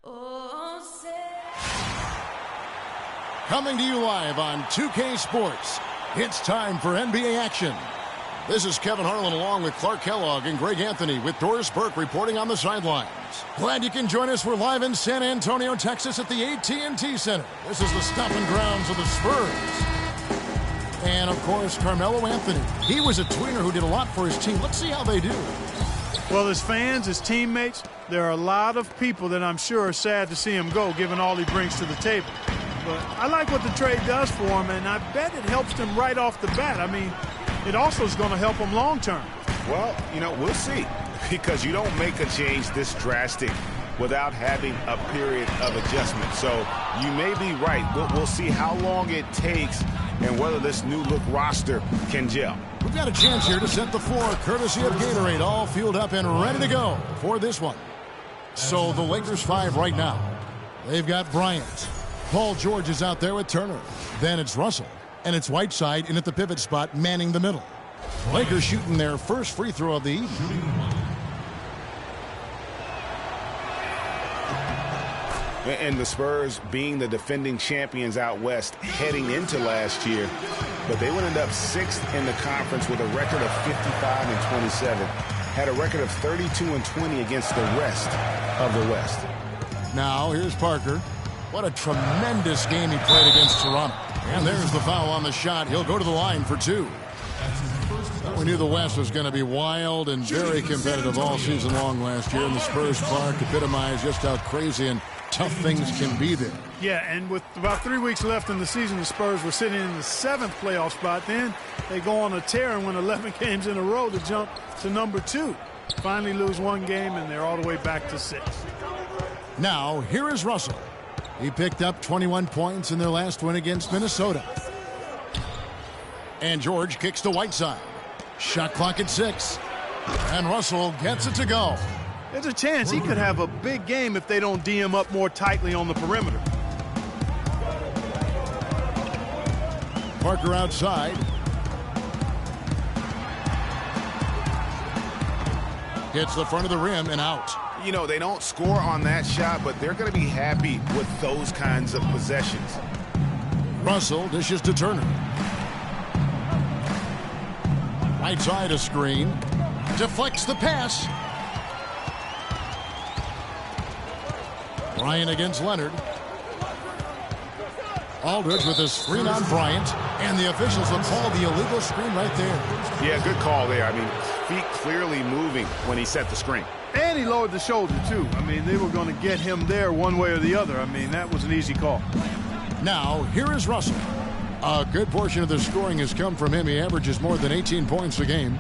Coming to you live on 2K Sports, it's time for NBA action. This is Kevin Harlan along with Clark Kellogg and Greg Anthony with Doris Burke reporting on the sidelines. Glad you can join us. We're live in San Antonio, Texas at the AT&T Center. This is the stomping grounds of the Spurs. And, of course, Carmelo Anthony. He was a tweener who did a lot for his team. Let's see how they do. Well, as fans, as teammates, there are a lot of people that I'm sure are sad to see him go, given all he brings to the table. But I like what the trade does for him, and I bet it helps him right off the bat. I mean, it also is going to help him long term. Well, we'll see, because you don't make a change this drastic without having a period of adjustment. So you may be right. We'll see how long it takes and whether this new look roster can gel. We've got a chance here to set the floor, courtesy of Gatorade, all fueled up and ready to go for this one. So the Lakers 5 right now. They've got Bryant. Paul George is out there with Turner. Then it's Russell. And it's Whiteside in at the pivot spot, manning the middle. Lakers shooting their first free throw of the evening. And the Spurs being the defending champions out west heading into last year. But they would end up 6th in the conference with a record of 55-27. Had a record of 32-20 against the rest of the West. Now here's Parker. What a tremendous game he played against Toronto. And there's the foul on the shot. He'll go to the line for 2. We knew the West was going to be wild and very competitive all season long last year. And the Spurs, Clark, epitomized just how crazy and tough things can be there. Yeah, and with about 3 weeks left in the season, the Spurs were sitting in the 7th playoff spot. Then they go on a tear and win 11 games in a row to jump to number 2. Finally lose 1 game, and they're all the way back to 6. Now, here is Russell. He picked up 21 points in their last win against Minnesota. And George kicks to Whiteside. Shot clock at 6. And Russell gets it to go. There's a chance he could have a big game if they don't D him up more tightly on the perimeter. Parker outside. Hits the front of the rim and out. They don't score on that shot, but they're going to be happy with those kinds of possessions. Russell dishes to Turner. Right side a screen. Deflects the pass. Bryant against Leonard. Aldridge with a screen on Bryant. And the officials have called the illegal screen right there. Yeah, good call there. I mean, feet clearly moving when he set the screen. And he lowered the shoulder, too. I mean, they were going to get him there one way or the other. I mean, that was an easy call. Now, here is Russell. A good portion of the scoring has come from him. He averages more than 18 points a game.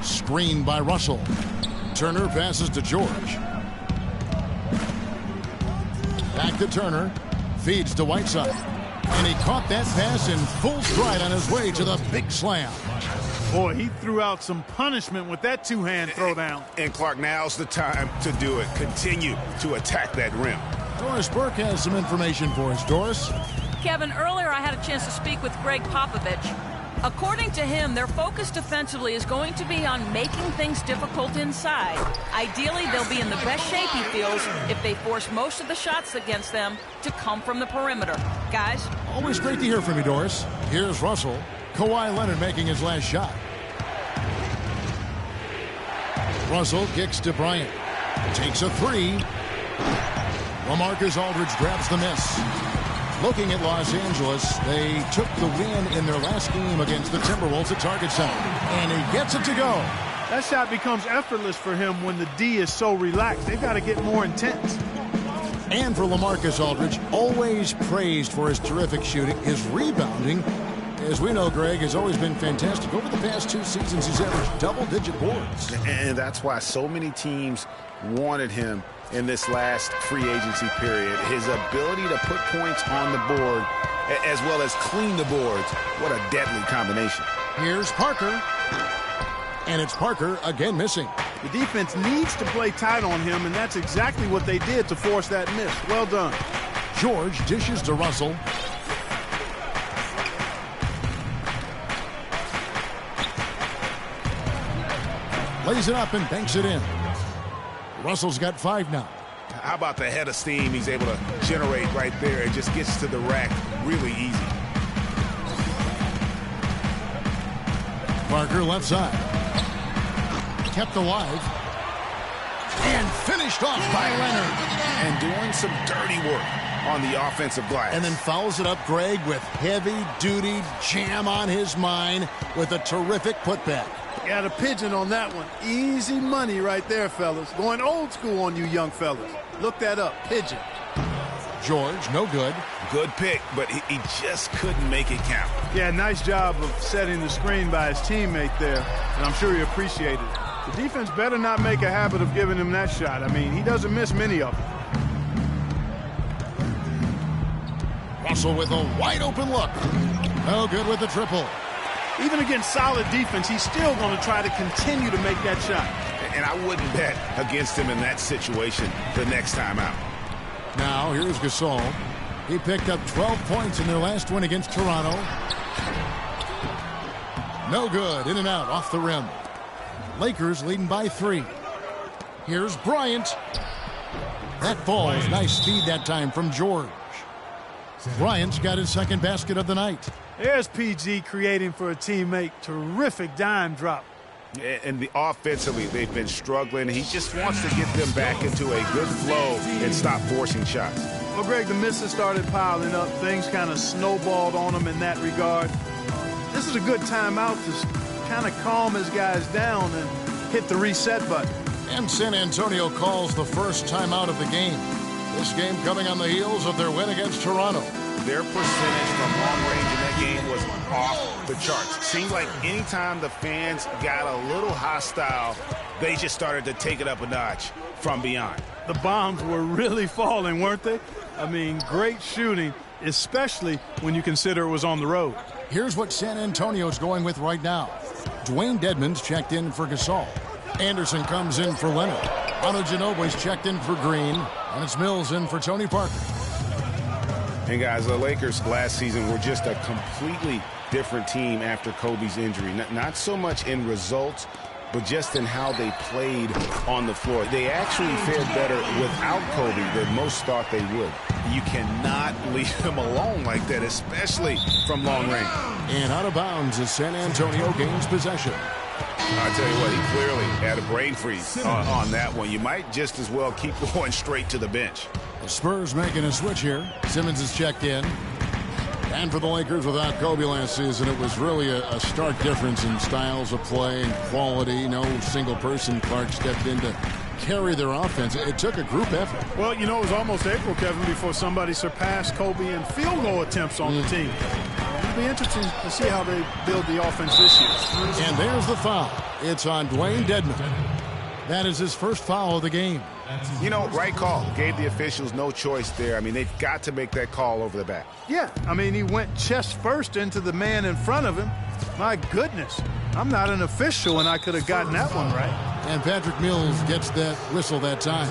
Screened by Russell. Turner passes to George. Back to Turner. Feeds to Whiteside. And he caught that pass in full stride on his way to the big slam. Boy, he threw out some punishment with that two-hand throwdown. And Clark, now's the time to do it. Continue to attack that rim. Doris Burke has some information for us. Doris? Kevin, earlier I had a chance to speak with Greg Popovich. According to him, their focus defensively is going to be on making things difficult inside. Ideally, they'll be in the best shape, he feels, if they force most of the shots against them to come from the perimeter. Guys? Always great to hear from you, Doris. Here's Russell. Kawhi Leonard making his last shot. Russell kicks to Bryant. Takes a 3. LaMarcus Aldridge grabs the miss. Looking at Los Angeles, they took the win in their last game against the Timberwolves at Target Center. And he gets it to go. That shot becomes effortless for him when the D is so relaxed. They've got to get more intense. And for LaMarcus Aldridge, always praised for his terrific shooting. His rebounding, as we know, Greg, has always been fantastic. Over the past 2 seasons, he's averaged double-digit boards. And that's why so many teams wanted him in this last free agency period. His ability to put points on the board as well as clean the boards. What a deadly combination. Here's Parker. And it's Parker again missing. The defense needs to play tight on him, and that's exactly what they did to force that miss. Well done. George dishes to Russell. Lays it up and banks it in. Russell's got 5 now. How about the head of steam he's able to generate right there? It just gets to the rack really easy. Parker left side. Kept alive. And finished off by Leonard. And doing some dirty work on the offensive glass. And then fouls it up, Greg, with heavy-duty jam on his mind with a terrific putback. Got a pigeon on that one. Easy money right there, fellas. Going old school on you young fellas. Look that up, pigeon. George, no good. Good pick, but he just couldn't make it count. Yeah, nice job of setting the screen by his teammate there, and I'm sure he appreciated it. The defense better not make a habit of giving him that shot. I mean, he doesn't miss many of them. Russell with a wide-open look. No good with the triple. Even against solid defense, he's still going to try to continue to make that shot. And I wouldn't bet against him in that situation the next time out. Now, here's Gasol. He picked up 12 points in their last win against Toronto. No good. In and out, off the rim. Lakers leading by 3. Here's Bryant. That falls. Nice speed that time from George. Bryant's got his second basket of the night. There's PG creating for a teammate. Terrific dime drop. And offensively, they've been struggling. He just wants to get them back into a good flow and stop forcing shots. Well, Greg, the misses started piling up. Things kind of snowballed on him in that regard. This is a good timeout to kind of calm his guys down and hit the reset button. And San Antonio calls the first timeout of the game. This game coming on the heels of their win against Toronto. Their percentage from long range in that game was off the charts. Seemed like anytime the fans got a little hostile, they just started to take it up a notch from beyond. The bombs were really falling, weren't they? I mean, great shooting, especially when you consider it was on the road. Here's what San Antonio's going with right now. Dwayne Dedmon's checked in for Gasol. Anderson comes in for Leonard. Manu Ginobili's checked in for Green. And it's Mills in for Tony Parker. And guys, the Lakers last season were just a completely different team after Kobe's injury. Not so much in results, but just in how they played on the floor. They actually fared better without Kobe than most thought they would. You cannot leave him alone like that, especially from long range. And out of bounds as San Antonio gains possession. I tell you what, he clearly had a brain freeze on that one. You might just as well keep going straight to the bench. The Spurs making a switch here. Simmons is checked in. And for the Lakers, without Kobe last season, it was really a stark difference in styles of play and quality. No single person, Clark, stepped in to carry their offense. It took a group effort. Well, you know, it was almost April, Kevin, before somebody surpassed Kobe in field goal attempts on the team. It'll be interesting to see how they build the offense this year. And there's the foul. It's on Dwayne Dedmon. That is his first foul of the game. You know, right call. Gave the officials no choice there. I mean, they've got to make that call over the back. Yeah, I mean, he went chest first into the man in front of him. My goodness, I'm not an official, and I could have gotten that one right. And Patrick Mills gets that whistle that time.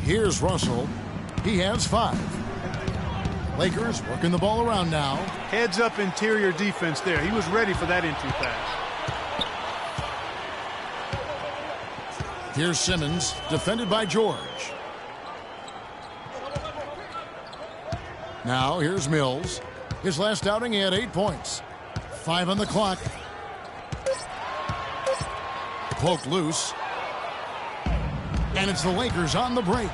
Here's Russell. He has 5. Lakers working the ball around now. Heads up interior defense there. He was ready for that entry pass. Here's Simmons, defended by George. Now here's Mills. His last outing, he had 8 points. 5 on the clock. Poked loose. And it's the Lakers on the break.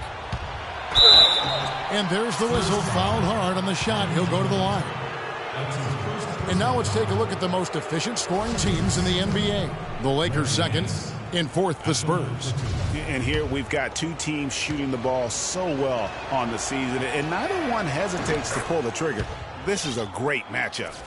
And there's the whistle. Fouled hard on the shot. He'll go to the line. And now let's take a look at the most efficient scoring teams in the NBA. The Lakers second. In fourth, the Spurs. And here we've got 2 teams shooting the ball so well on the season, and neither one hesitates to pull the trigger. This is a great matchup.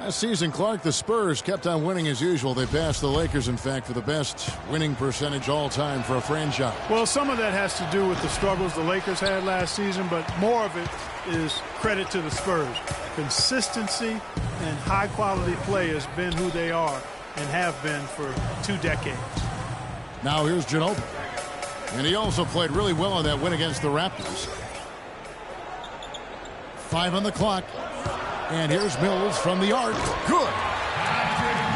Last season, Clark, the Spurs kept on winning as usual. They passed the Lakers, in fact, for the best winning percentage all time for a franchise. Well, some of that has to do with the struggles the Lakers had last season, but more of it is credit to the Spurs. Consistency and high-quality play has been who they are and have been for 2 decades. Now here's Ginobili. And he also played really well in that win against the Raptors. 5 on the clock. And here's Mills from the arc. Good.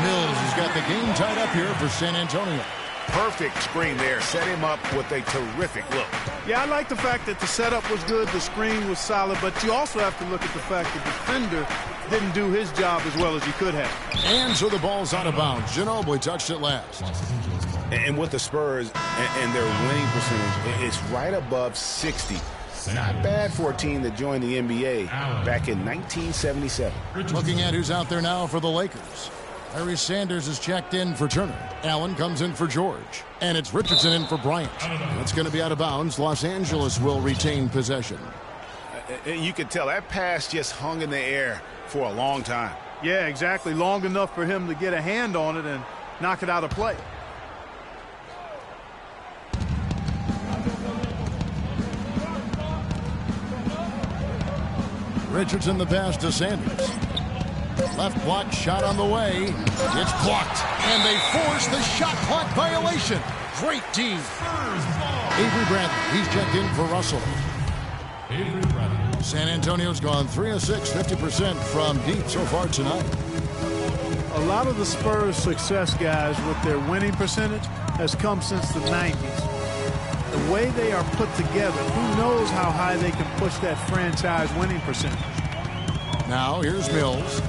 Mills has got the game tied up here for San Antonio. Perfect screen there. Set him up with a terrific look. Yeah, I like the fact that the setup was good, the screen was solid, but you also have to look at the fact the defender didn't do his job as well as he could have. And so the ball's out of bounds. Ginobili touched it last. And with the Spurs and their winning percentage, it's right above 60. Not bad for a team that joined the NBA back in 1977. Looking at who's out there now for the Lakers. Larry Sanders is checked in for Turner. Allen comes in for George. And it's Richardson in for Bryant. It's going to be out of bounds. Los Angeles will retain possession. You could tell that pass just hung in the air for a long time. Yeah, exactly. Long enough for him to get a hand on it and knock it out of play. Richardson the pass to Sanders. Left block shot on the way. It's blocked. And they force the shot clock violation. Great team. Avery Bradley. He's checked in for Russell. Avery Bradley. San Antonio's gone 3 of 6, 50% from deep so far tonight. A lot of the Spurs' success, guys, with their winning percentage has come since the 90s. The way they are put together, who knows how high they can push that franchise winning percentage. Now, here's Mills.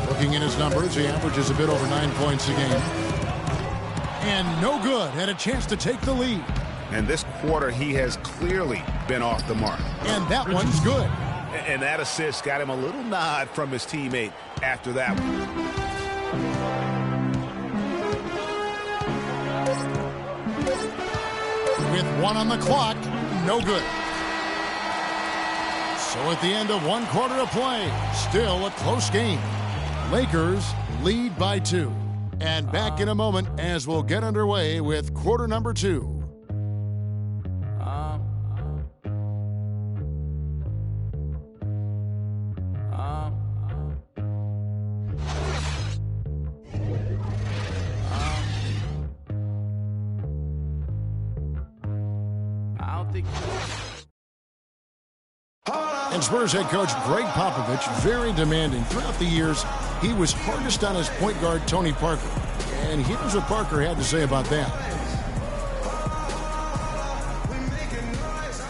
Looking at his numbers, he averages a bit over 9 points a game. And no good. Had a chance to take the lead. And this quarter, he has clearly been off the mark. And that one's good. And that assist got him a little nod from his teammate after that one. With 1 on the clock, no good. So at the end of 1 quarter of play, still a close game. Lakers lead by 2. And back in a moment as we'll get underway with quarter number 2. And Spurs head coach Greg Popovich, very demanding. Throughout the years, he was hardest on his point guard, Tony Parker. And here's what Parker had to say about that.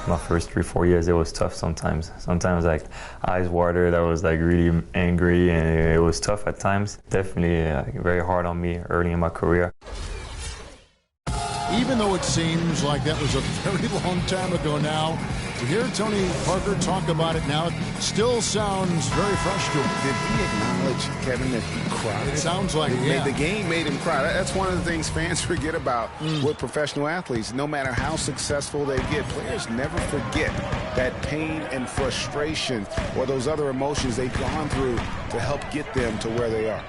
My first 3-4 years, it was tough sometimes. Sometimes, like, eyes watered. I was, like, really angry, and it was tough at times. Definitely very hard on me early in my career. Even though it seems like that was a very long time ago now, to hear Tony Parker talk about it now, it still sounds very fresh to him. Did he acknowledge, Kevin, that he cried? It sounds like it, yeah. The game made him cry. That's one of the things fans forget about with professional athletes. No matter how successful they get, players never forget that pain and frustration or those other emotions they've gone through to help get them to where they are.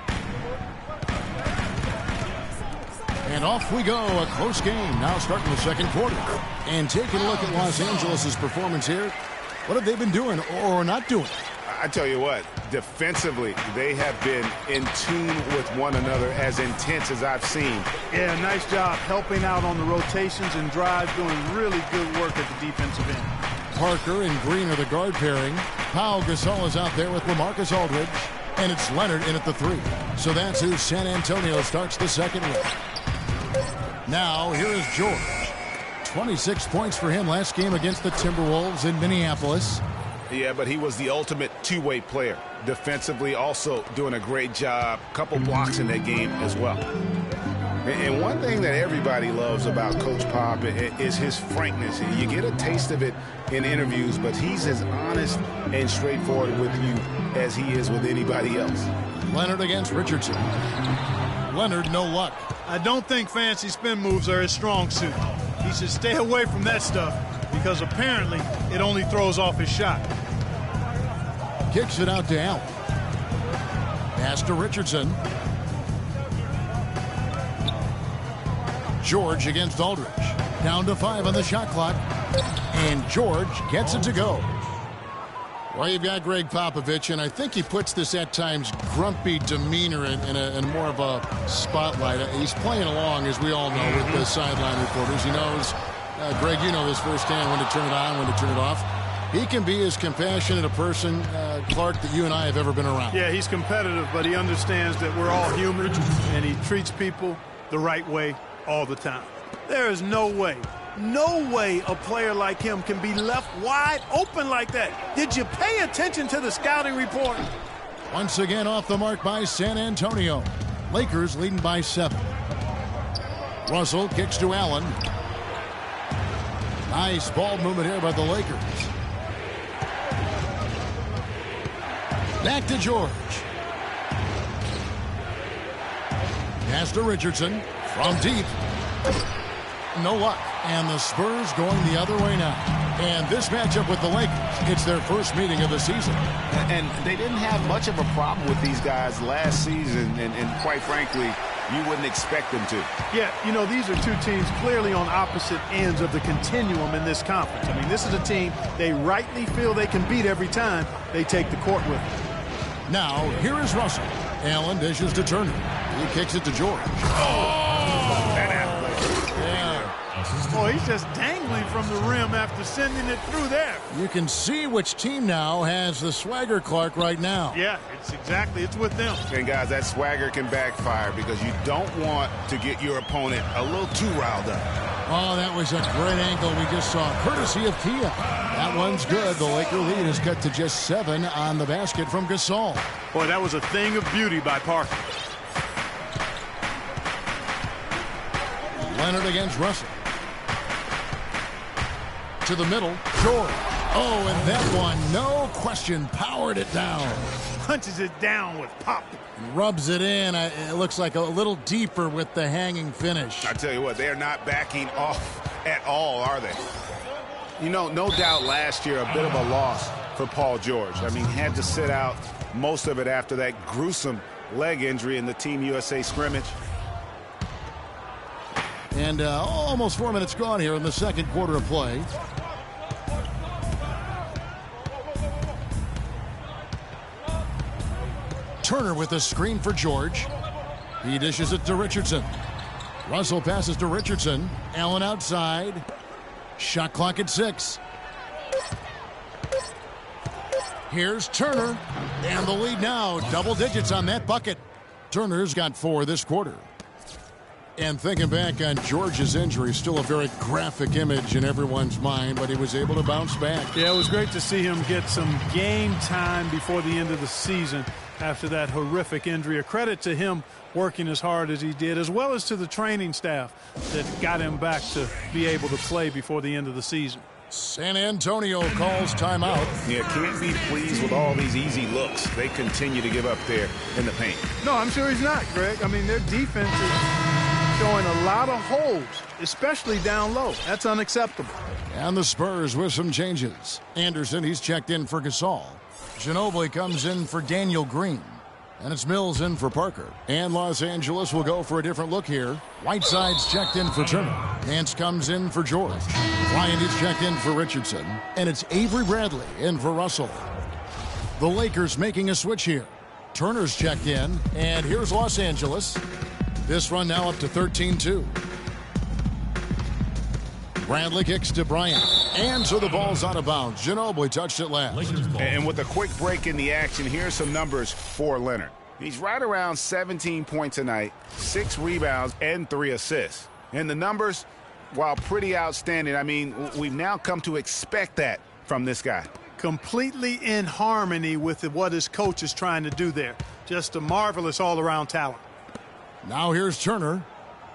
And off we go, a close game now starting the second quarter. And taking a look at Los Angeles' performance here, what have they been doing or not doing? I tell you what, defensively, they have been in tune with one another as intense as I've seen. Yeah, nice job helping out on the rotations and drives, doing really good work at the defensive end. Parker and Green are the guard pairing. Pau Gasol is out there with LaMarcus Aldridge. And it's Leonard in at the 3. So that's who San Antonio starts the second with. Now, here is George. 26 points for him last game against the Timberwolves in Minneapolis. Yeah, but he was the ultimate two-way player. Defensively, also doing a great job. Couple blocks in that game as well. And one thing that everybody loves about Coach Pop is his frankness. You get a taste of it in interviews, but he's as honest and straightforward with you as he is with anybody else. Leonard against Richardson. Leonard, no luck. I don't think fancy spin moves are his strong suit. He should stay away from that stuff because apparently it only throws off his shot. Kicks it out to Allen. Pass to Richardson. George against Aldridge. Down to 5 on the shot clock. And George gets it to go. Well, you've got Greg Popovich, and I think he puts this at times grumpy demeanor in more of a spotlight. He's playing along, as we all know, with the sideline reporters. He knows, Greg, you know this firsthand, when to turn it on, when to turn it off. He can be as compassionate a person Clark, that you and I have ever been around. Yeah, he's competitive, but he understands that we're all human, and he treats people the right way all the time. There is no way a player like him can be left wide open like that. Did you pay attention to the scouting report? Once again off the mark by San Antonio. Lakers leading by 7. Russell kicks to Allen. Nice ball movement here by the Lakers. Back to George. Pass to Richardson from deep. No luck. And the Spurs going the other way now. And this matchup with the Lakers, it's their first meeting of the season. And they didn't have much of a problem with these guys last season, and quite frankly, you wouldn't expect them to. Yeah, you know, these are two teams clearly on opposite ends of the continuum in this conference. I mean, this is a team they rightly feel they can beat every time they take the court with them. Now, here is Russell. Allen dishes to Turner. He kicks it to George. Oh, he's just dangling from the rim after sending it through there. You can see which team now has the swagger, Clark, right now. Yeah, it's with them. And, guys, that swagger can backfire because you don't want to get your opponent a little too riled up. Oh, that was a great angle we just saw, courtesy of Kia. That one's good. The Laker lead is cut to just 7 on the basket from Gasol. Boy, that was a thing of beauty by Parker. Leonard against Russell. To the middle, George. Oh, and that one, no question, powered it down. Punches it down with pop. Rubs it in. It looks like a little deeper with the hanging finish. I tell you what, they are not backing off at all, are they? You know, no doubt last year a bit of a loss for Paul George. I mean, had to sit out most of it after that gruesome leg injury in the Team USA scrimmage. And almost 4 minutes gone here in the second quarter of play. Turner with a screen for George. He dishes it to Richardson. Russell passes to Richardson. Allen outside. Shot clock at 6. Here's Turner. And the lead now, double digits on that bucket. Turner's got 4 this quarter. And thinking back on George's injury, still a very graphic image in everyone's mind, but he was able to bounce back. Yeah, it was great to see him get some game time before the end of the season after that horrific injury. A credit to him working as hard as he did, as well as to the training staff that got him back to be able to play before the end of the season. San Antonio calls timeout. Yeah, can't be pleased with all these easy looks they continue to give up there in the paint. No, I'm sure he's not, Greg. I mean, their defense is showing a lot of holes, especially down low. That's unacceptable. And the Spurs with some changes. Anderson, he's checked in for Gasol. Ginobili comes in for Daniel Green. And it's Mills in for Parker. And Los Angeles will go for a different look here. Whiteside's checked in for Turner. Nance comes in for George. Bryant is checked in for Richardson. And it's Avery Bradley in for Russell. The Lakers making a switch here. Turner's checked in. And here's Los Angeles. This run now up to 13-2. Bradley kicks to Bryant. And so the ball's out of bounds. Ginobili touched it last. And with a quick break in the action, here's some numbers for Leonard. He's right around 17 points a night, 6 rebounds, and 3 assists. And the numbers, while pretty outstanding, I mean, we've now come to expect that from this guy. Completely in harmony with what his coach is trying to do there. Just a marvelous all-around talent. Now here's Turner.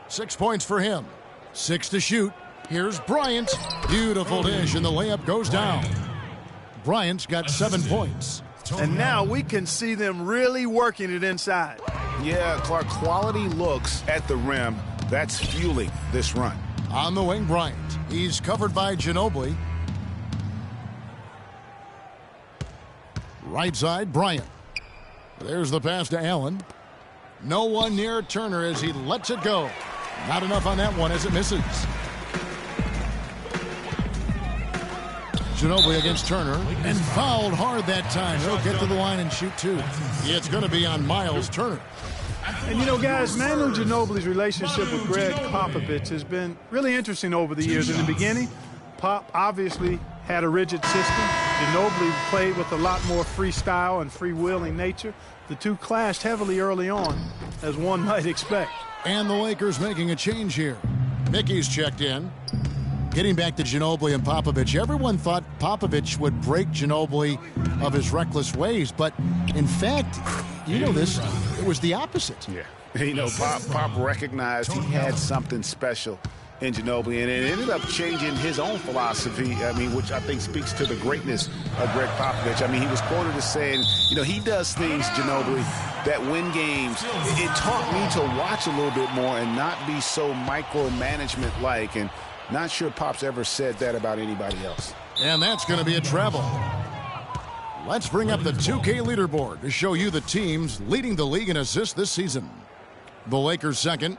6 points for him. 6 to shoot. Here's Bryant. Beautiful dish, and the layup goes down. Bryant's got 7 points. And now we can see them really working it inside. Yeah, Clark, quality looks at the rim. That's fueling this run. On the wing, Bryant. He's covered by Ginobili. Right side, Bryant. There's the pass to Allen. No one near Turner as he lets it go. Not enough on that one as it misses. Ginobili against Turner, and fouled hard that time. He'll get to the line and shoot 2. Yeah, it's going to be on Miles Turner. And, you know, guys, Manu Ginobili's relationship with Greg Popovich has been really interesting over the years. In the beginning, Pop obviously had a rigid system. Ginobili played with a lot more freestyle and freewheeling nature. The two clashed heavily early on, as one might expect. And the Lakers making a change here. Mickey's checked in. Getting back to Ginobili and Popovich, everyone thought Popovich would break Ginobili of his reckless ways, but in fact, you know this, it was the opposite. Yeah. You know, Pop recognized he had something special in Ginobili, and it ended up changing his own philosophy, which I think speaks to the greatness of Greg Popovich. He was quoted as saying, you know, he does things, Ginobili, that win games. It taught me to watch a little bit more and not be so micromanagement-like, and not sure Pop's ever said that about anybody else. And that's going to be a travel. Let's bring up the 2K leaderboard to show you the teams leading the league in assists this season. The Lakers second.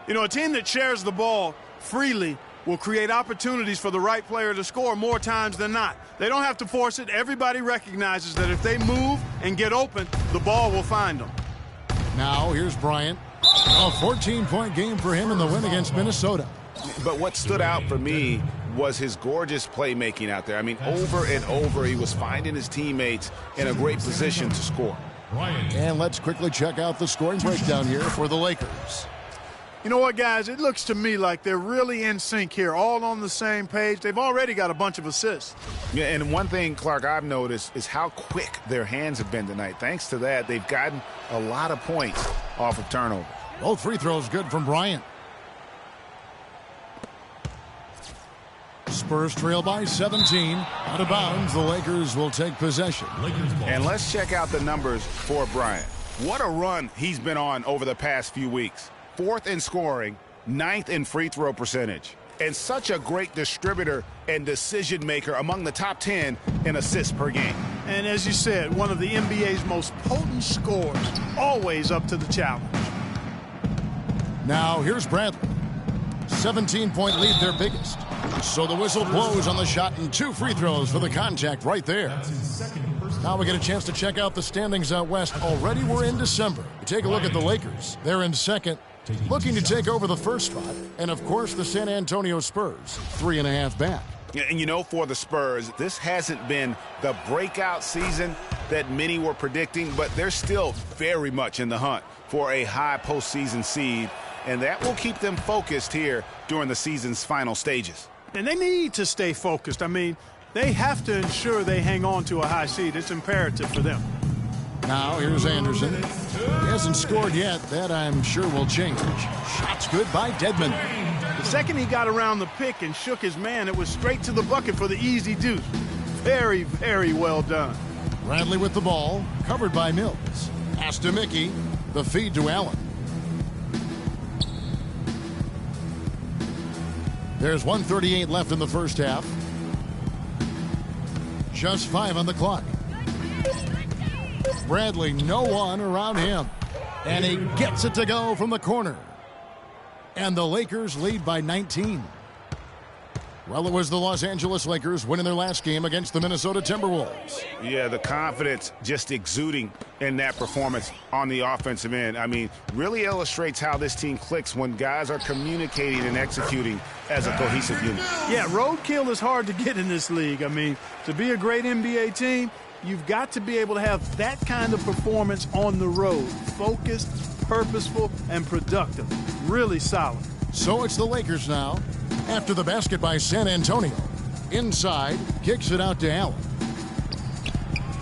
You know, a team that shares the ball freely will create opportunities for the right player to score more times than not. They don't have to force it. Everybody recognizes that if they move and get open, the ball will find them. Now, here's Bryant. A 14-point game for him in the win against Minnesota. But what stood out for me was his gorgeous playmaking out there. Over and over, he was finding his teammates in a great position to score. And let's quickly check out the scoring breakdown here for the Lakers. You know what, guys? It looks to me like they're really in sync here, all on the same page. They've already got a bunch of assists. Yeah, and one thing, Clark, I've noticed is how quick their hands have been tonight. Thanks to that, they've gotten a lot of points off of turnover. Both free throws good from Bryant. Spurs trail by 17. Out of bounds, the Lakers will take possession. And let's check out the numbers for Bryant. What a run he's been on over the past few weeks. 4th in scoring, 9th in free throw percentage, and such a great distributor and decision maker, among the top 10 in assists per game. And as you said, one of the NBA's most potent scorers, always up to the challenge. Now here's Bradley. 17-point lead, their biggest. So the whistle blows on the shot and 2 free throws for the contact right there. Now we get a chance to check out the standings out west. Already we're in December. Take a look at the Lakers. They're in second, looking to take over the first spot. And, of course, the San Antonio Spurs, 3.5 back. And, you know, for the Spurs, this hasn't been the breakout season that many were predicting, but they're still very much in the hunt for a high postseason seed, and that will keep them focused here during the season's final stages. And they need to stay focused. They have to ensure they hang on to a high seed. It's imperative for them. Now here's Anderson. He hasn't scored yet. That, I'm sure, will change. Shots good by Dedmon. The second he got around the pick and shook his man, it was straight to the bucket for the easy deuce. Very, very well done. Bradley with the ball, covered by Mills. Pass to Mickey. The feed to Allen. There's 1:38 left in the first half. Just 5 on the clock. Bradley, no one around him. And he gets it to go from the corner. And the Lakers lead by 19. Well, it was the Los Angeles Lakers winning their last game against the Minnesota Timberwolves. Yeah, the confidence just exuding in that performance on the offensive end. Really illustrates how this team clicks when guys are communicating and executing as a cohesive unit. Yeah, roadkill is hard to get in this league. To be a great NBA team, you've got to be able to have that kind of performance on the road. Focused, purposeful, and productive. Really solid. So it's the Lakers now. After the basket by San Antonio. Inside, kicks it out to Allen.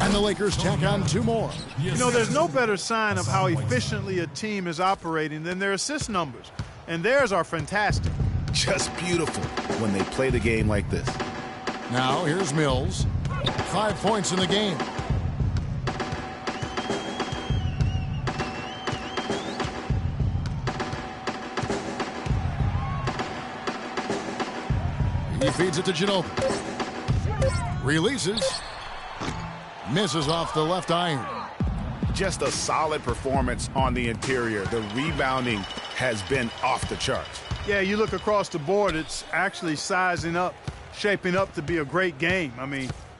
And the Lakers tack on 2 more. You know, there's no better sign of how efficiently a team is operating than their assist numbers. And theirs are fantastic. Just beautiful when they play the game like this. Now here's Mills. 5 points in the game. He feeds it to Ginobili. Releases. Misses off the left iron. Just a solid performance on the interior. The rebounding has been off the charts. Yeah, you look across the board, it's actually sizing up, shaping up to be a great game.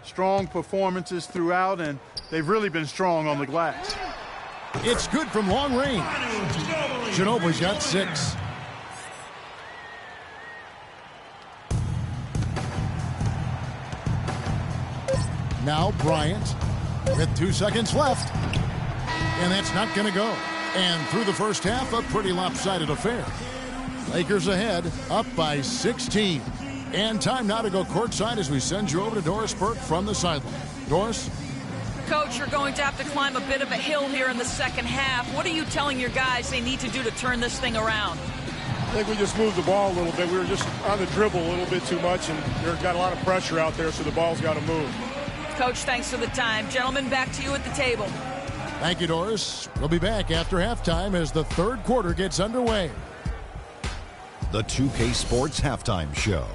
Strong performances throughout, and they've really been strong on the glass. It's good from long range. Ginobili's got 6. Now Bryant with 2 seconds left. And that's not going to go. And through the first half, a pretty lopsided affair. Lakers ahead, up by 16. And time now to go courtside as we send you over to Doris Burke from the sideline. Doris? Coach, you're going to have to climb a bit of a hill here in the second half. What are you telling your guys they need to do to turn this thing around? I think we just moved the ball a little bit. We were just on the dribble a little bit too much, and there's got a lot of pressure out there, so the ball's got to move. Coach, thanks for the time. Gentlemen, back to you at the table. Thank you, Doris. We'll be back after halftime as the third quarter gets underway. The 2K Sports Halftime Show.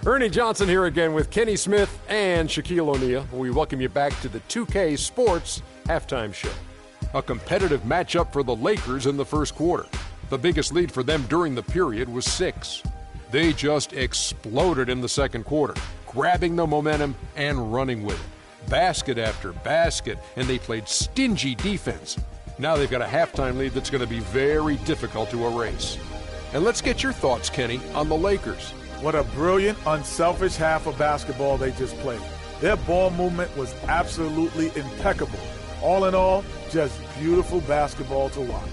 Ernie Johnson here again with Kenny Smith and Shaquille O'Neal. We welcome you back to the 2K Sports Halftime Show. A competitive matchup for the Lakers in the first quarter. The biggest lead for them during the period was 6. They just exploded in the second quarter, grabbing the momentum and running with it. Basket after basket, and they played stingy defense. Now they've got a halftime lead that's going to be very difficult to erase. And let's get your thoughts, Kenny, on the Lakers. What a brilliant, unselfish half of basketball they just played. Their ball movement was absolutely impeccable. All in all, just beautiful basketball to watch.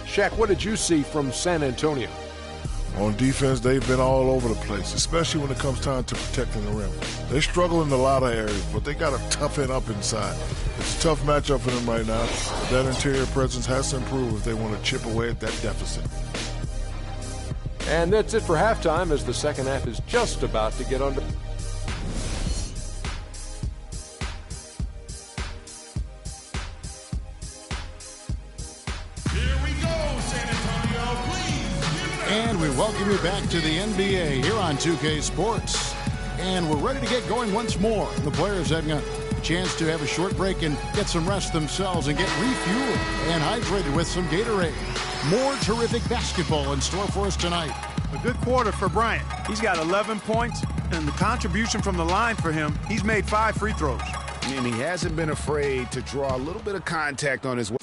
Shaq, what did you see from San Antonio? On defense, they've been all over the place, especially when it comes time to protecting the rim. They struggle in a lot of areas, but they got to toughen up inside. It's a tough matchup for them right now. That interior presence has to improve if they want to chip away at that deficit. And that's it for halftime as the second half is just about to get under. And we welcome you back to the NBA here on 2K Sports. And we're ready to get going once more. The players having a chance to have a short break and get some rest themselves and get refueled and hydrated with some Gatorade. More terrific basketball in store for us tonight. A good quarter for Bryant. He's got 11 points, and the contribution from the line for him, he's made 5 free throws. And he hasn't been afraid to draw a little bit of contact on his way.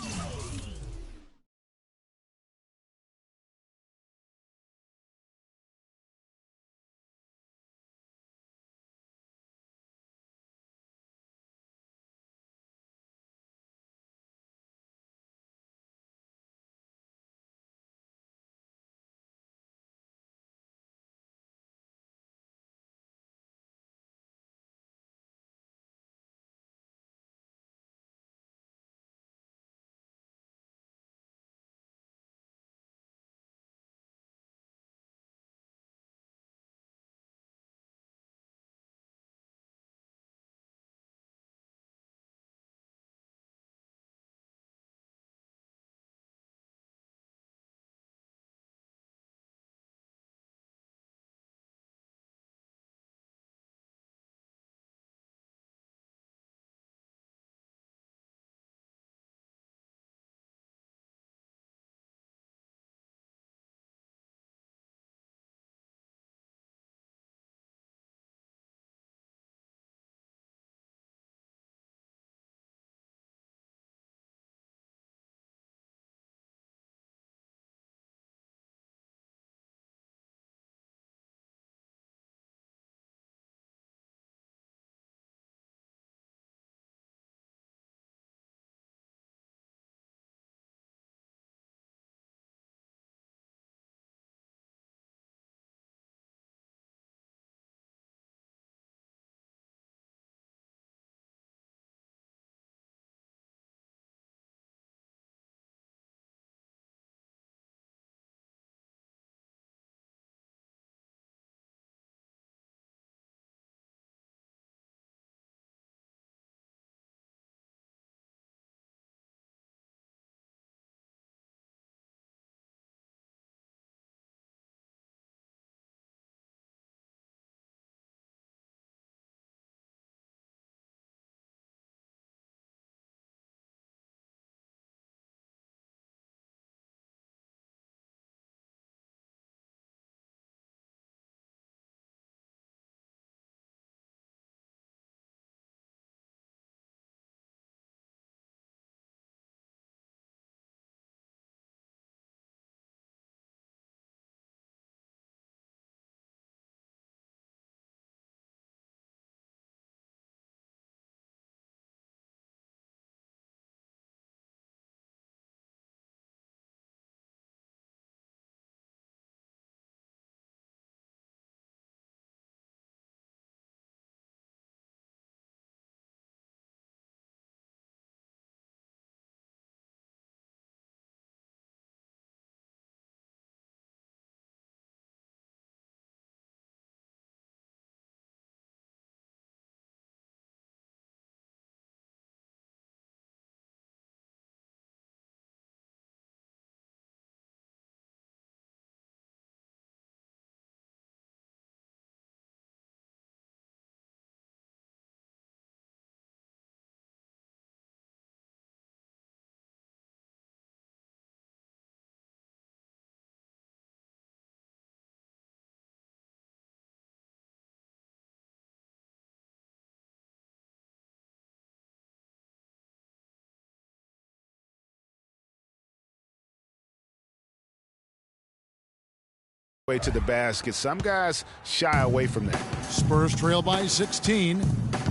Way to the basket. Some guys shy away from that. Spurs trail by 16.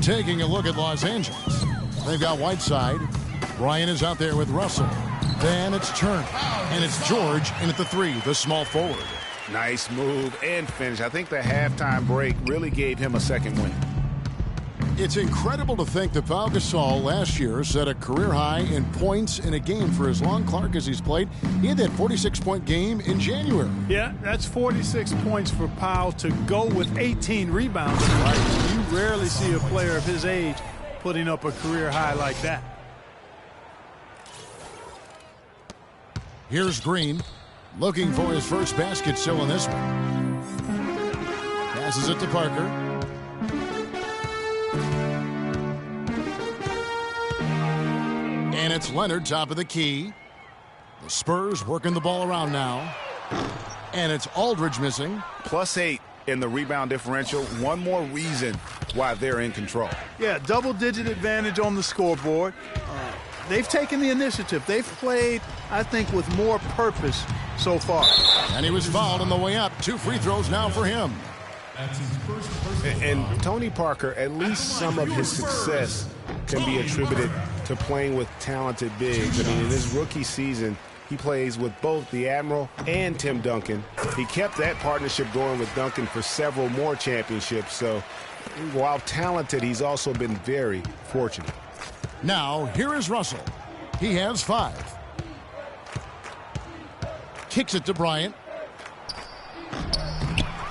Taking a look at Los Angeles. They've got Whiteside. Bryant is out there with Russell. Then it's Turner. And it's George in at the 3, the small forward. Nice move and finish. I think the halftime break really gave him a second win. It's incredible to think that Pau Gasol last year set a career high in points in a game for as long, Clark, as he's played. He had that 46-point game in January. Yeah, that's 46 points for Pau to go with 18 rebounds. Right? You rarely see a player of his age putting up a career high like that. Here's Green, looking for his first basket still in this one. Passes it to Parker. And it's Leonard, top of the key. The Spurs working the ball around now. And it's Aldridge missing. +8 in the rebound differential. One more reason why they're in control. Yeah, double-digit advantage on the scoreboard. They've taken the initiative. They've played, I think, with more purpose so far. And he was fouled on the way up. 2 free throws now for him. And Tony Parker, at least some of his success can be attributed to playing with talented bigs. I mean, in his rookie season, he plays with both the Admiral and Tim Duncan. He kept that partnership going with Duncan for several more championships. So while talented, he's also been very fortunate. Now, here is Russell. He has 5. Kicks it to Bryant.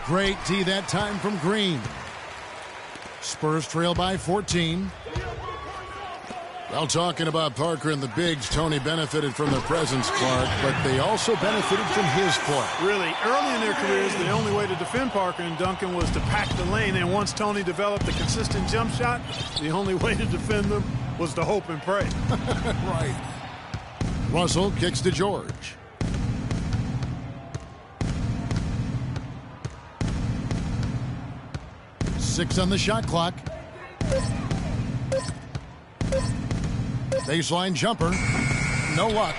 Great D that time from Green. Spurs trail by 14. Well, talking about Parker and the bigs, Tony benefited from their presence, Clark, but they also benefited from his play. Really, early in their careers, the only way to defend Parker and Duncan was to pack the lane, and once Tony developed a consistent jump shot, the only way to defend them was to hope and pray. Right. Russell kicks to George. Six on the shot clock. Baseline jumper. No luck.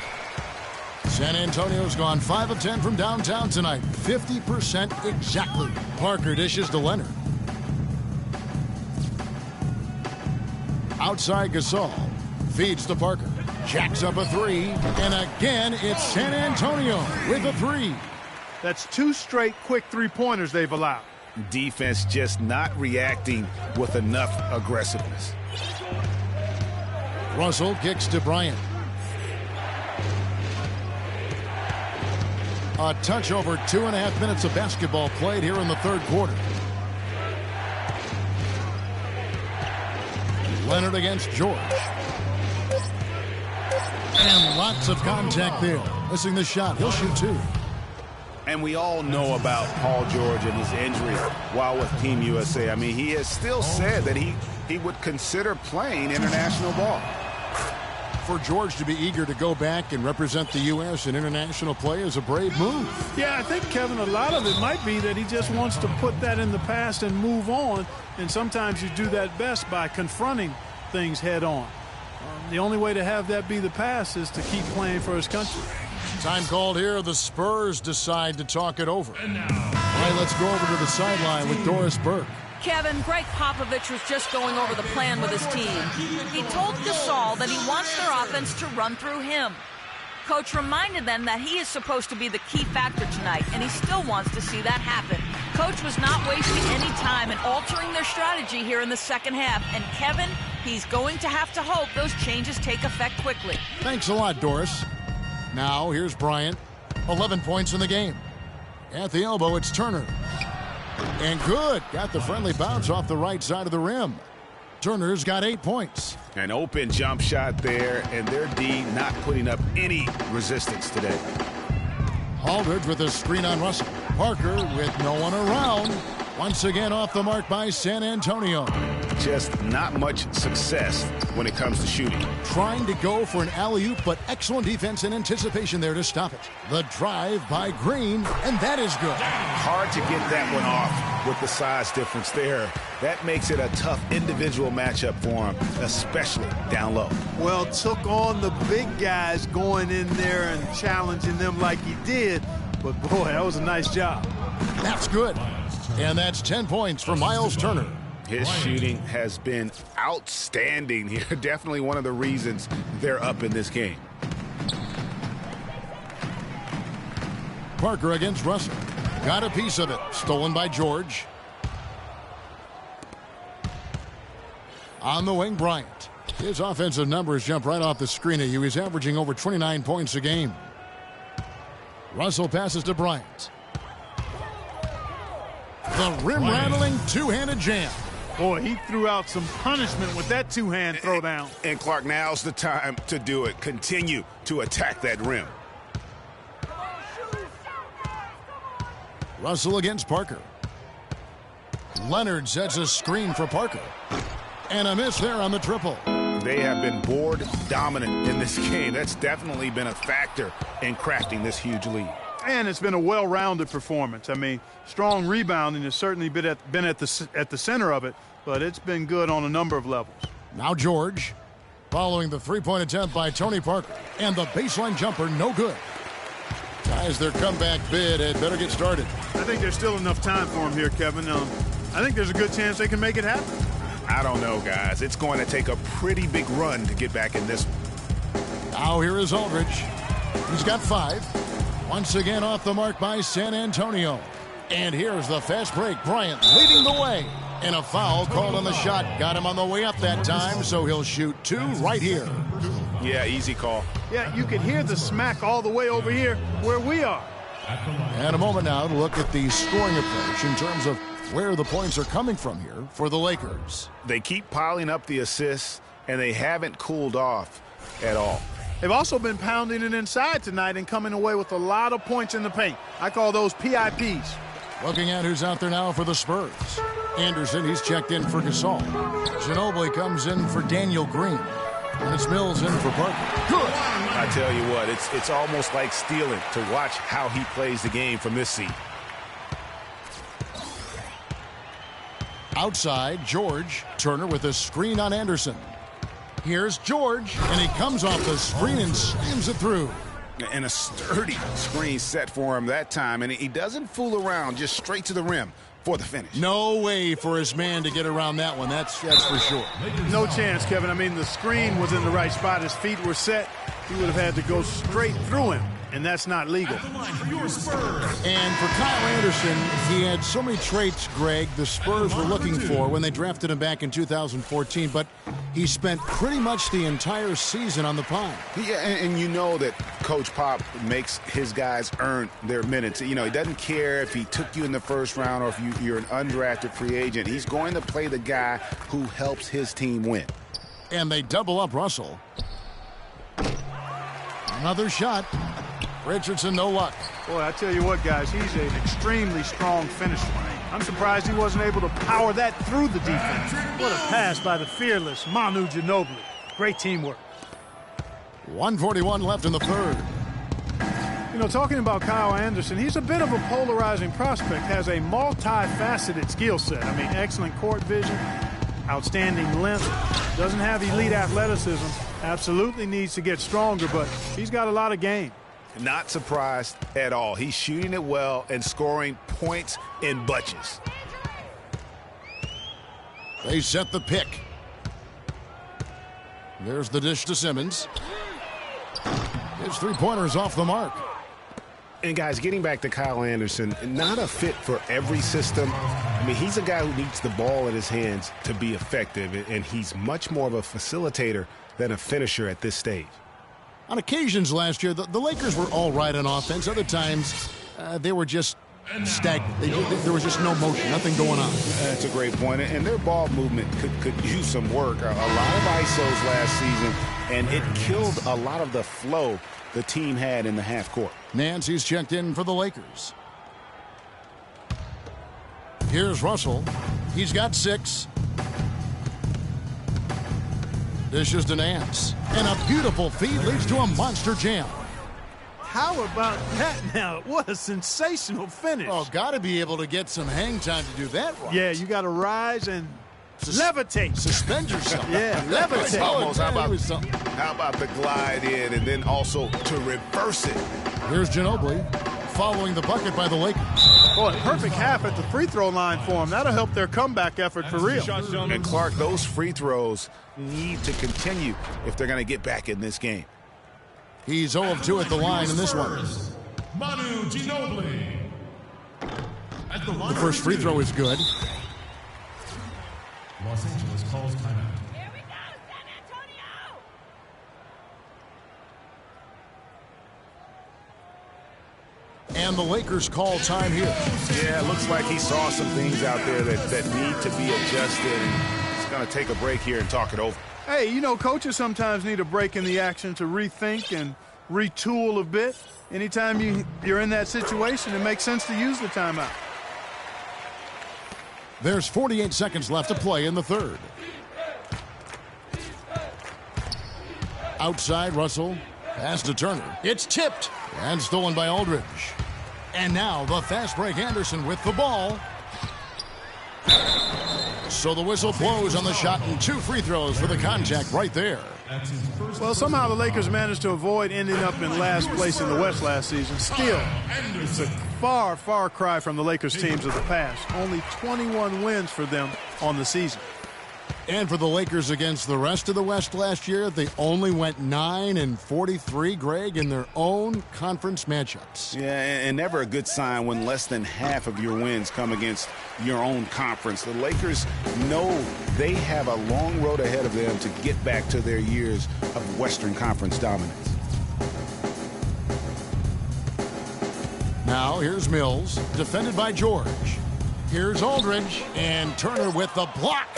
San Antonio's gone 5 of 10 from downtown tonight. 50% exactly. Parker dishes to Leonard. Outside Gasol. Feeds to Parker. Jacks up a 3. And again, it's San Antonio with a 3. That's 2 straight quick three-pointers they've allowed. Defense just not reacting with enough aggressiveness. Russell kicks to Bryant. A touch over 2.5 minutes of basketball played here in the third quarter. Leonard against George. And lots of contact there. Missing the shot. He'll shoot 2. And we all know about Paul George and his injury while with Team USA. I mean, he has still said that he would consider playing international ball. For George to be eager to go back and represent the U.S. in international play is a brave move. Yeah, I think, Kevin, a lot of it might be that he just wants to put that in the past and move on. And sometimes you do that best by confronting things head on. The only way to have that be the past is to keep playing for his country. Time called here. The Spurs decide to talk it over. All right, let's go over to the sideline with Doris Burke. Kevin, Greg Popovich was just going over the plan with his team. He told Gasol that he wants their offense to run through him. Coach reminded them that he is supposed to be the key factor tonight, and he still wants to see that happen. Coach was not wasting any time in altering their strategy here in the second half. And Kevin, he's going to have to hope those changes take effect quickly. Thanks a lot, Doris. Now, here's Bryant. 11 points in the game. At the elbow, it's Turner. And good. Got the friendly bounce off the right side of the rim. Turner's got 8 points. An open jump shot there, and their D not putting up any resistance today. Aldridge with a screen on Russell. Parker with no one around. Once again off the mark by San Antonio. Just not much success when it comes to shooting. Trying to go for an alley-oop, but excellent defense and anticipation there to stop it. The drive by Green, and that is good. Hard to get that one off with the size difference there. That makes it a tough individual matchup for him, especially down low. Well, took on the big guys going in there and challenging them like he did. But, boy, that was a nice job. That's good. And that's 10 points for Miles Turner. His shooting has been outstanding here. Definitely one of the reasons they're up in this game. Parker against Russell. Got a piece of it. Stolen by George. On the wing, Bryant. His offensive numbers jump right off the screen at you. He's averaging over 29 points a game. Russell passes to Bryant. The rim-rattling two-handed jam. Boy, he threw out some punishment with that two-hand throwdown. And Clark, now's the time to do it. Continue to attack that rim. Russell against Parker. Leonard sets a screen for Parker. And a miss there on the triple. They have been board dominant in this game. That's definitely been a factor in crafting this huge lead. And it's been a well-rounded performance. I mean, strong rebounding has certainly been at the center of it, but it's been good on a number of levels. Now George, following the three-point attempt by Tony Parker, and the baseline jumper, no good. Guys, their comeback bid had better get started. I think there's still enough time for him here, Kevin. I think there's a good chance they can make it happen. I don't know, guys. It's going to take a pretty big run to get back in this one. Now here is Aldridge. He's got 5. Once again off the mark by San Antonio. And here's the fast break. Bryant leading the way. And a foul called on the shot. Got him on the way up that time, so he'll shoot 2 right here. Yeah, easy call. Yeah, you can hear the smack all the way over here where we are. And a moment now to look at the scoring approach in terms of where the points are coming from here for the Lakers. They keep piling up the assists, and they haven't cooled off at all. They've also been pounding it inside tonight and coming away with a lot of points in the paint. I call those PIPs. Looking at who's out there now for the Spurs. Anderson, he's checked in for Gasol. Ginobili comes in for Daniel Green. And it's Mills in for Parker. Good. I tell you what, it's almost like stealing to watch how he plays the game from this seat. Outside, George. Turner with a screen on Anderson. Here's George, and he comes off the screen and slams it through. And a sturdy screen set for him that time, and he doesn't fool around, just straight to the rim for the finish. No way for his man to get around that one, that's for sure. No chance, Kevin. I mean, the screen was in the right spot. His feet were set. He would have had to go straight through him, and that's not legal. And for Kyle Anderson, he had so many traits, Greg, the Spurs were looking for when they drafted him back in 2014, but he spent pretty much the entire season on the pine. Yeah, and you know that Coach Pop makes his guys earn their minutes. You know, he doesn't care if he took you in the first round or if you're an undrafted free agent. He's going to play the guy who helps his team win. And they double up Russell. Another shot. Richardson, no luck. Boy, I tell you what, guys, he's an extremely strong finisher. I'm surprised he wasn't able to power that through the defense. What a pass by the fearless Manu Ginobili. Great teamwork. 1:41 left in the third. You know, talking about Kyle Anderson, he's a bit of a polarizing prospect, has a multifaceted skill set. I mean, excellent court vision, outstanding length, doesn't have elite athleticism, absolutely needs to get stronger, but he's got a lot of game. Not surprised at all. He's shooting it well and scoring points in bunches. They set the pick. There's the dish to Simmons. His three-pointer's off the mark. And, guys, getting back to Kyle Anderson, not a fit for every system. I mean, he's a guy who needs the ball in his hands to be effective, and he's much more of a facilitator than a finisher at this stage. On occasions last year, the Lakers were all right on offense. Other times, they were just stagnant. There was just no motion, nothing going on. That's a great point. And their ball movement could use some work. A lot of ISOs last season, and it killed a lot of the flow the team had in the half court. Nancy's checked in for the Lakers. Here's Russell. He's got 6. Dishes to Nance. And a beautiful feed leads to a monster jam. How about that now? What a sensational finish. Oh, got to be able to get some hang time to do that right. Yeah, you got to rise and levitate. Suspend yourself. Yeah, levitate. Almost. How about the glide in and then also to reverse it? Here's Ginobili. following the bucket by the Lakers. Boy, perfect half at the free throw line for them. That'll help their comeback effort for real. And Clark, those free throws need to continue if they're going to get back in this game. He's 0 of 2 at the line in this one. Manu Ginobili. The first free throw is good. Los Angeles calls timeout. And the Lakers call time here. Yeah, it looks like he saw some things out there that need to be adjusted. And he's going to take a break here and talk it over. Hey, you know, coaches sometimes need a break in the action to rethink and retool a bit. Anytime you're in that situation, it makes sense to use the timeout. There's 48 seconds left to play in the third. Outside, Russell. Pass to Turner. It's tipped. And stolen by Aldridge. And now the fast break Anderson with the ball. So the whistle blows on the shot and 2 free throws for the contact right there. Well, somehow the Lakers managed to avoid ending up in last place in the West last season. Still, it's a far, far cry from the Lakers teams of the past. Only 21 wins for them on the season. And for the Lakers against the rest of the West last year, they only went 9-43, Greg, in their own conference matchups. Yeah, and never a good sign when less than half of your wins come against your own conference. The Lakers know they have a long road ahead of them to get back to their years of Western Conference dominance. Now here's Mills, defended by George. Here's Aldridge, and Turner with the block.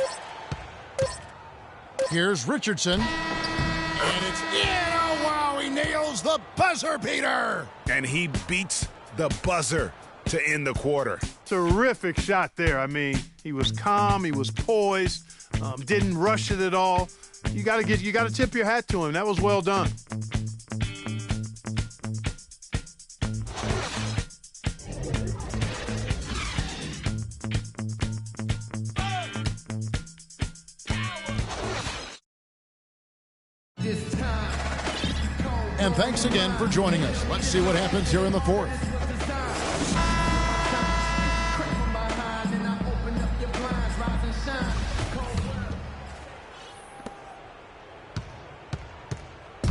Here's Richardson. And it's in. Oh, wow, he nails the buzzer beater. And he beats the buzzer to end the quarter. Terrific shot there. I mean, he was calm, he was poised, didn't rush it at all. You got to tip your hat to him. That was well done. And thanks again for joining us. Let's see what happens here in the fourth.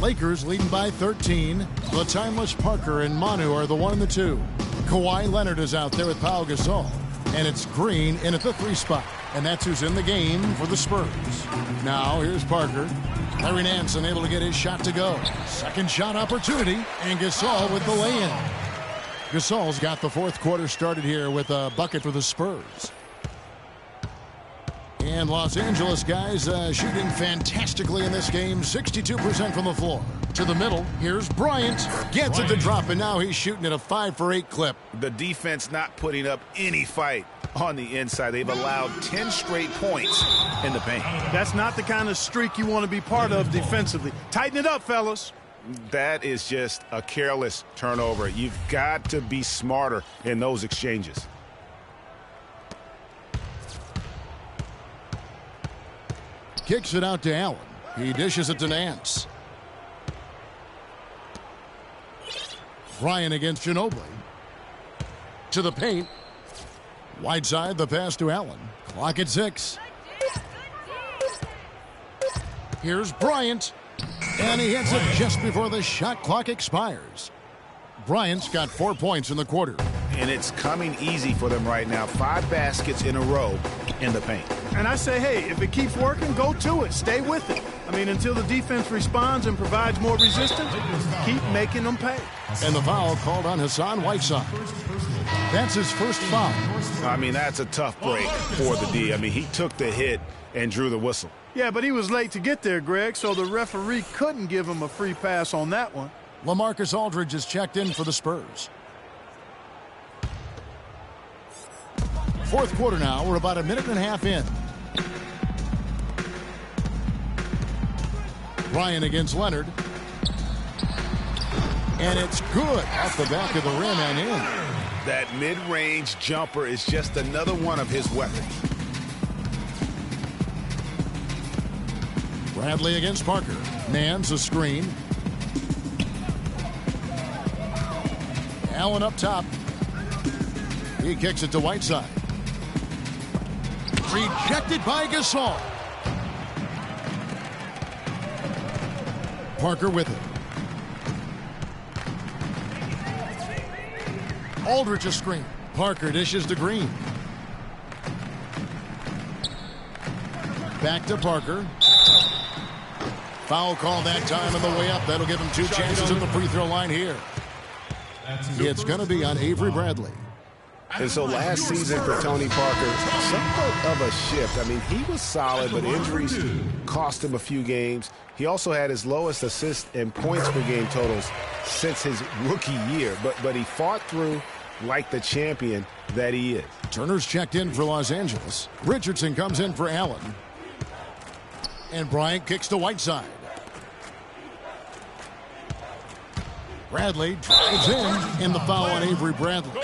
Lakers leading by 13. The timeless Parker and Manu are the 1 and the 2. Kawhi Leonard is out there with Pau Gasol. And it's Green in at the 3 spot. And that's who's in the game for the Spurs. Now here's Parker. Larry Nance unable to get his shot to go. Second shot opportunity, and Gasol with the lay-in. Gasol's got the fourth quarter started here with a bucket for the Spurs. And Los Angeles guys shooting fantastically in this game. 62% from the floor. To the middle, here's Bryant. Gets it to drop, and now he's shooting at a 5 for 8 clip. The defense not putting up any fight on the inside. They've allowed 10 straight points in the paint. That's not the kind of streak you want to be part of defensively. Tighten it up, fellas. That is just a careless turnover. You've got to be smarter in those exchanges. Kicks it out to Allen. He dishes it to Nance. Ryan against Ginobili. To the paint. Wide side, the pass to Allen. Clock at 6. Here's Bryant. And he hits it just before the shot clock expires. Bryant's got 4 points in the quarter. And it's coming easy for them right now. 5 baskets in a row in the paint. And I say, hey, if it keeps working, go to it. Stay with it. I mean, until the defense responds and provides more resistance, keep making them pay. And the foul called on Hassan Whiteside. That's his first foul. I mean, that's a tough break for the D. I mean, he took the hit and drew the whistle. Yeah, but he was late to get there, Greg, so the referee couldn't give him a free pass on that one. LaMarcus Aldridge is checked in for the Spurs. Fourth quarter now. We're about a minute and a half in. Ryan against Leonard. And it's good off the back of the rim and in. That mid-range jumper is just another one of his weapons. Bradley against Parker. Nance a screen. Allen up top. He kicks it to Whiteside. Rejected by Gasol. Parker with it. Aldridge a screen. Parker dishes to Green. Back to Parker. Foul call that time on the way up. That'll give him 2 chances at the free throw line here. It's going to be on Avery Bradley. And so last season for Tony Parker, somewhat of a shift. I mean, he was solid, but injuries cost him a few games. He also had his lowest assist and points per game totals since his rookie year. But he fought through like the champion that he is. Turner's checked in for Los Angeles. Richardson comes in for Allen. And Bryant kicks to Whiteside. Bradley drives in the foul on Avery Bradley.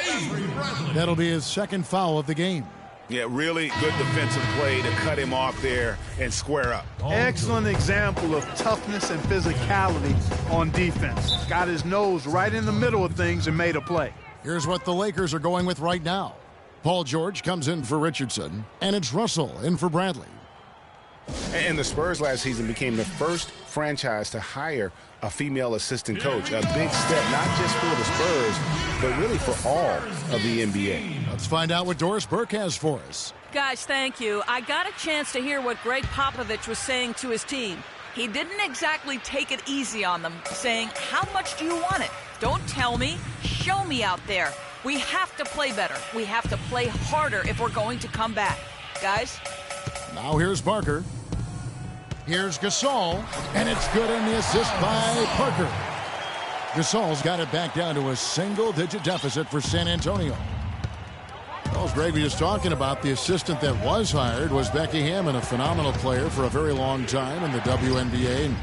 That'll be his second foul of the game. Yeah, really good defensive play to cut him off there and square up. Excellent example of toughness and physicality on defense. Got his nose right in the middle of things and made a play. Here's what the Lakers are going with right now. Paul George comes in for Richardson, and it's Russell in for Bradley. And the Spurs last season became the first franchise to hire a female assistant coach. A big step, not just for the Spurs, but really for all of the NBA. Let's find out what Doris Burke has for us. Guys, thank you. I got a chance to hear what Greg Popovich was saying to his team. He didn't exactly take it easy on them, saying, how much do you want it? Don't tell me. Show me out there. We have to play better. We have to play harder if we're going to come back. Guys? Now here's Parker. Here's Gasol, and it's good in the assist by Parker. Gasol's got it back down to a single-digit deficit for San Antonio. Well, as Greg was just talking about, the assistant that was hired was Becky Hammon, a phenomenal player for a very long time in the WNBA. And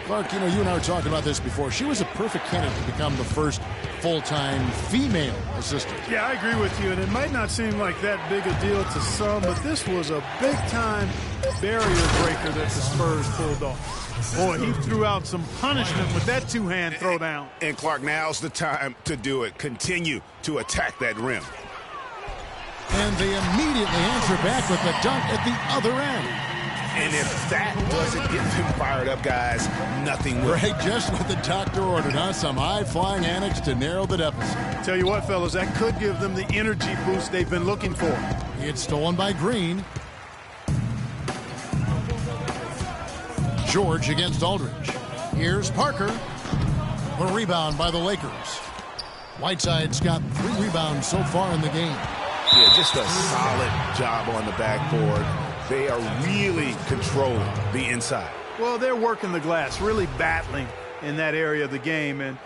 Clark, you know, you and I were talking about this before. She was a perfect candidate to become the first full-time female assistant. Yeah, I agree with you, and it might not seem like that big a deal to some, but this was a big-time barrier breaker that the Spurs pulled off. Boy, he threw out some punishment with that two-hand throwdown. And Clark, now's the time to do it. Continue to attack that rim. And they immediately answer back with the dunk at the other end. And if that doesn't get them fired up, guys, nothing will. Right, just what the doctor ordered, huh? Some high-flying antics to narrow the deficit. Tell you what, fellas, that could give them the energy boost they've been looking for. It's stolen by Green. George against Aldridge. Here's Parker. The rebound by the Lakers. Whiteside's got 3 rebounds so far in the game. Yeah, just a solid job on the backboard. They are really controlling the inside. Well, they're working the glass, really battling in that area of the game, and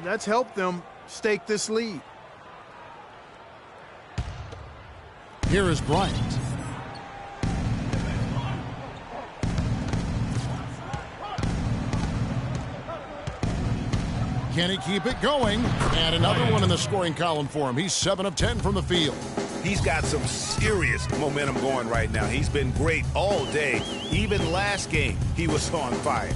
that's helped them stake this lead. Here is Bryant. Can he keep it going? And another one in the scoring column for him. He's 7 of 10 from the field. He's got some serious momentum going right now. He's been great all day. Even last game, he was on fire.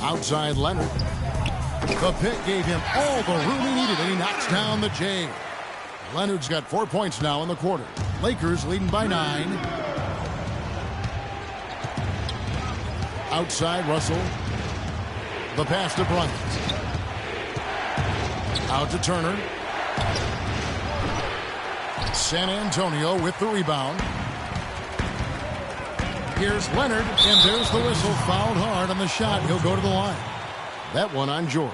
Outside Leonard. The pick gave him all the room he needed, and he knocks down the J. Leonard's got 4 points now in the quarter. Lakers leading by 9. Outside Russell. The pass to Bryant. Out to Turner. San Antonio with the rebound. Here's Leonard, and there's the whistle. Fouled hard on the shot. He'll go to the line. That one on George.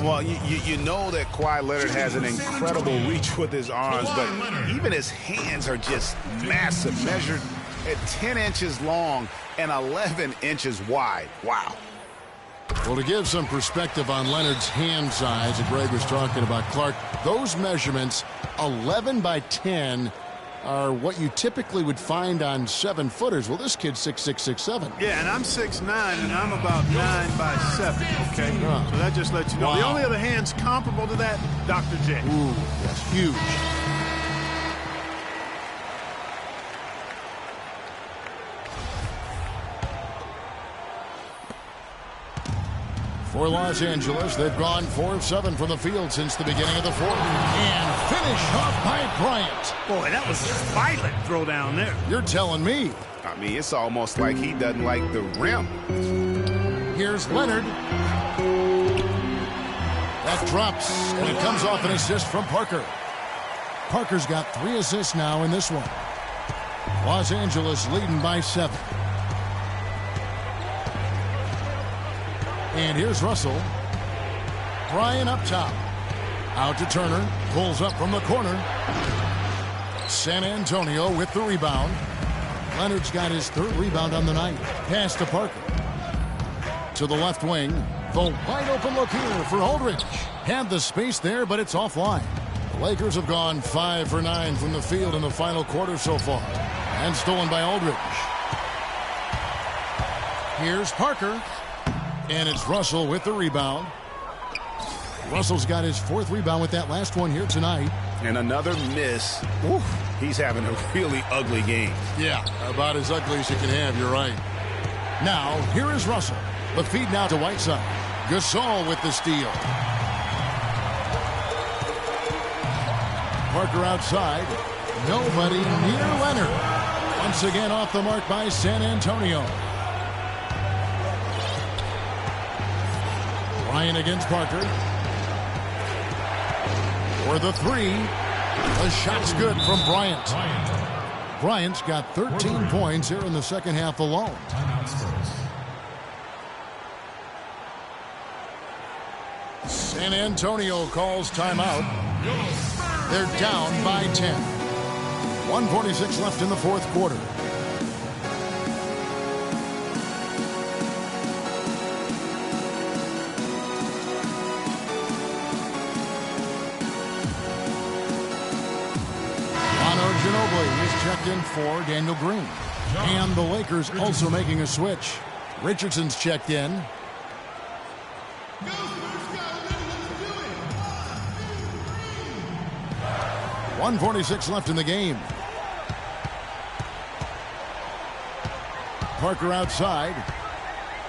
Well, you know that Kawhi Leonard has an incredible reach with his arms, but even his hands are just massive, measured at 10 inches long and 11 inches wide. Wow. Well, to give some perspective on Leonard's hand size that Greg was talking about, Clark, those measurements, 11 by 10, are what you typically would find on 7-footers. Well, this kid's 6'6", 6'7". Yeah, and I'm 6'9", and I'm about 9 by 7, okay? So that just lets you know. Wow. The only other hands comparable to that, Dr. J. Ooh, that's huge. For Los Angeles, they've gone 4 of 7 from the field since the beginning of the fourth. And finish off by Bryant. Boy, that was a violent throw down there. You're telling me. I mean, it's almost like he doesn't like the rim. Here's Leonard. That drops, and it comes off an assist from Parker. Parker's got 3 assists now in this one. Los Angeles leading by 7. And here's Russell. Bryant up top. Out to Turner. Pulls up from the corner. San Antonio with the rebound. Leonard's got his 3rd rebound on the night. Pass to Parker. To the left wing. The wide open look here for Aldridge. Had the space there, but it's offline. The Lakers have gone 5 for 9 from the field in the final quarter so far. And stolen by Aldridge. Here's Parker. And it's Russell with the rebound. Russell's got his 4th rebound with that last one here tonight. And another miss. Oof. He's having a really ugly game. Yeah, about as ugly as you can have, you're right. Now, here is Russell. The feed now to Whiteside. Gasol with the steal. Parker outside. Nobody near Leonard. Once again off the mark by San Antonio. Bryant against Parker. For the 3. The shot's good from Bryant. Bryant's got 13 points here in the second half alone. San Antonio calls timeout. They're down by 10. 1:46 left in the fourth quarter. Ginobili is checked in for Daniel Green. And the Lakers also making a switch. Richardson's checked in. .146 left in the game. Parker outside.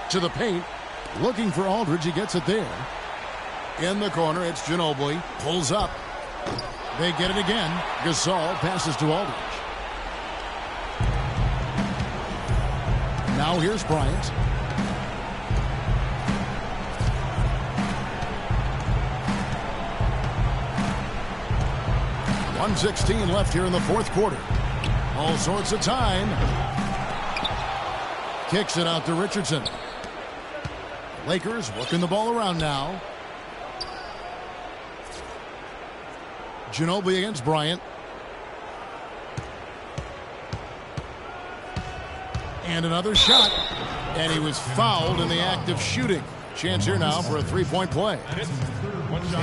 To the paint. Looking for Aldridge. He gets it there. In the corner, it's Ginobili. Pulls up. They get it again. Gasol passes to Aldridge. Now here's Bryant. .116 left here in the fourth quarter. All sorts of time. Kicks it out to Richardson. Lakers working the ball around now. Ginobili against Bryant. And another shot. And he was fouled in the act of shooting. Chance here now for a three-point play.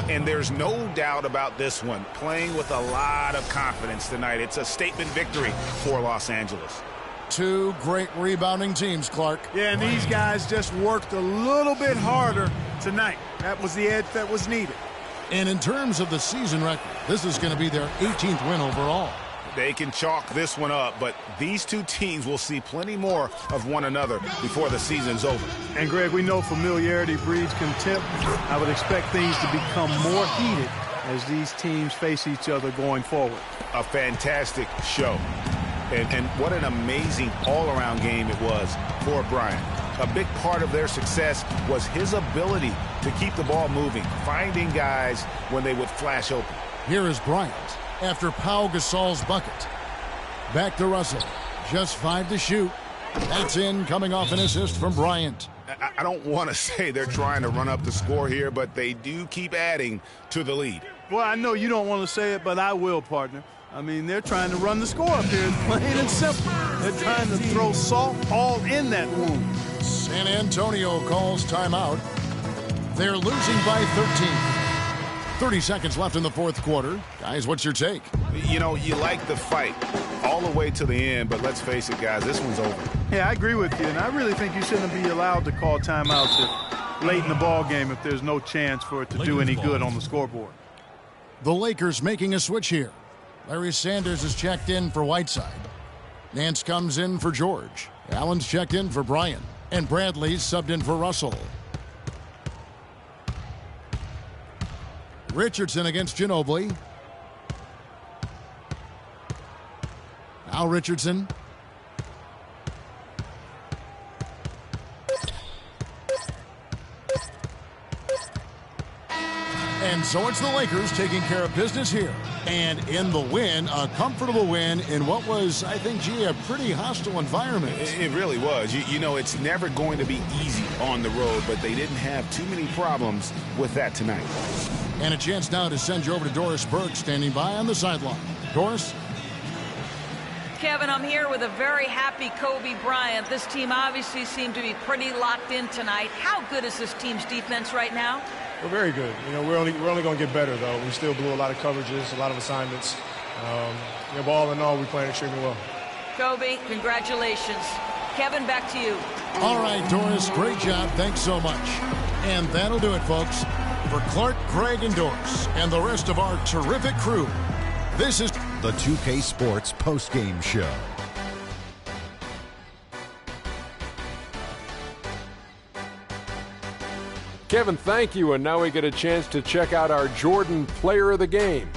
And there's no doubt about this one. Playing with a lot of confidence tonight. It's a statement victory for Los Angeles. 2 great rebounding teams, Clark. Yeah, and these guys just worked a little bit harder tonight. That was the edge that was needed. And in terms of the season record, this is going to be their 18th win overall. They can chalk this one up, but these two teams will see plenty more of one another before the season's over. And, Greg, we know familiarity breeds contempt. I would expect things to become more heated as these teams face each other going forward. A fantastic show. And what an amazing all-around game it was for Bryant. A big part of their success was his ability to keep the ball moving, finding guys when they would flash open. Here is Bryant after Pau Gasol's bucket. Back to Russell. Just 5 to shoot. That's in, coming off an assist from Bryant. I don't want to say they're trying to run up the score here, but they do keep adding to the lead. Well, I know you don't want to say it, but I will, partner. I mean, they're trying to run the score up here, plain and simple. They're trying to throw salt all in that wound. San Antonio calls timeout. They're losing by 13. 30 seconds left in the fourth quarter. Guys, what's your take? You know, you like the fight all the way to the end, but let's face it, guys, this one's over. Yeah, I agree with you, and I really think you shouldn't be allowed to call timeouts late in the ball game if there's no chance for it to do any good on the scoreboard. The Lakers making a switch here. Larry Sanders is checked in for Whiteside. Nance comes in for George. Allen's checked in for Bryant. And Bradley's subbed in for Russell. Richardson against Ginobili. Now Richardson. And so it's the Lakers taking care of business here. And in the win, a comfortable win in what was, I think, a pretty hostile environment. It really was. You know, it's never going to be easy on the road, but they didn't have too many problems with that tonight. And a chance now to send you over to Doris Burke, standing by on the sideline. Doris? Kevin, I'm here with a very happy Kobe Bryant. This team obviously seemed to be pretty locked in tonight. How good is this team's defense right now? We're very good. You know, we're only going to get better, though. We still blew a lot of coverages, a lot of assignments. You know, all in all, we're playing extremely well. Kobe, congratulations. Kevin, back to you. All right, Doris, great job. Thanks so much. And that'll do it, folks. For Clark, Craig, and Doris, and the rest of our terrific crew, this is the 2K Sports postgame show. Kevin, thank you, and now we get a chance to check out our Jordan Player of the Game.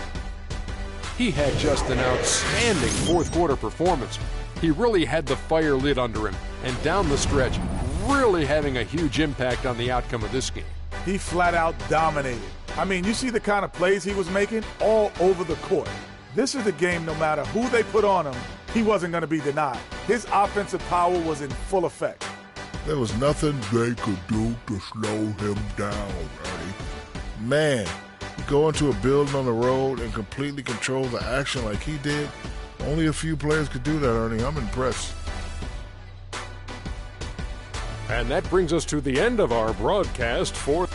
He had just an outstanding fourth quarter performance. He really had the fire lit under him, and down the stretch, really having a huge impact on the outcome of this game. He flat out dominated. I mean, you see the kind of plays he was making all over the court. This is the game, no matter who they put on him, he wasn't going to be denied. His offensive power was in full effect. There was nothing they could do to slow him down, Ernie. Man, you go into a building on the road and completely control the action like he did. Only a few players could do that, Ernie. I'm impressed. And that brings us to the end of our broadcast for